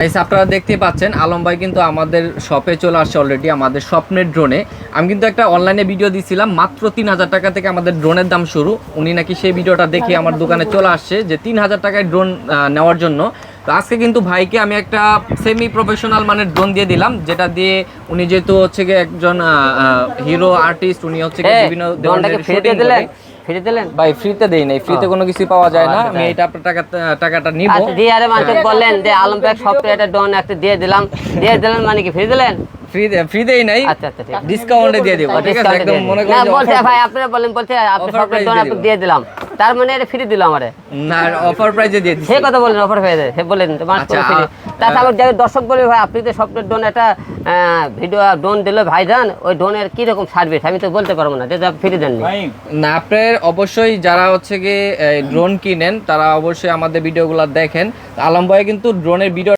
আপনারা দেখতে পাচ্ছেন আলম ভাই কিন্তু আমাদের শপে চলে আসছে অলরেডি আমাদের স্বপ্নের ড্রোনে। আমি কিন্তু একটা অনলাইনে ভিডিও দিছিলাম, মাত্র 3000 টাকা থেকে আমাদের ড্রোনের দাম শুরু। উনি নাকি সেই ভিডিওটা দেখে আমার দোকানে চলে আসছে যে 3000 টাকায় ড্রোন নেওয়ার জন্য। তো আজকে কিন্তু ভাইকে আমি একটা সেমি প্রফেশনাল মানের ড্রোন দিয়ে দিলাম, যেটা দিয়ে উনি যেহেতু হচ্ছে গিয়ে একজন হিরো আর্টিস্ট, উনি হচ্ছে গিয়ে বিভিন্ন ধরনের শুটিং করে। ফ্রি দিলেন ভাই ফ্রিতে দেই নাই, ফ্রিতে কোনো কিছু পাওয়া যায় না। আমি এটা আপনার টাকাটা নিব। আচ্ছা দিয়ে আরে মানে বললেন যে আলম ভাই সফটওয়্যারটা ডন একটা দিয়ে দিলাম মানে কি ফ্রি দিলেন? ফ্রি দেই নাই, আচ্ছা আচ্ছা ঠিক ডিসকাউন্টে দিয়ে দেব। ঠিক আছে, একদম মনে করেন না বলতে ভাই আপনারা বলেন বলতে আপনি সফটওয়্যার ডন আপনি দিয়ে দিলাম, তার মানে এটা ফ্রি দিলাম আমারে না, অফার প্রাইসে দিয়ে দিছি। সে কথা বলেন অফার হয়ে যায়, সে বলেন মাস করে ফ্রি। তারপর যারা দর্শক বলে ভাই আপনি তো সফটওয়্যার ডন একটা ভিডিও ডন দিলে ভাইজান ওই ডনের কি রকম সার্ভিস আমি তো বলতে পারবো না, যেটা ফ্রি দেননি না। আপনার অবশ্যই যারা হচ্ছে গিয়ে ড্রোন কিনেন তারা অবশ্যই আমাদের ভিডিওগুলো দেখেন। আলম ভাই কিন্তু ড্রোনের ভিডিও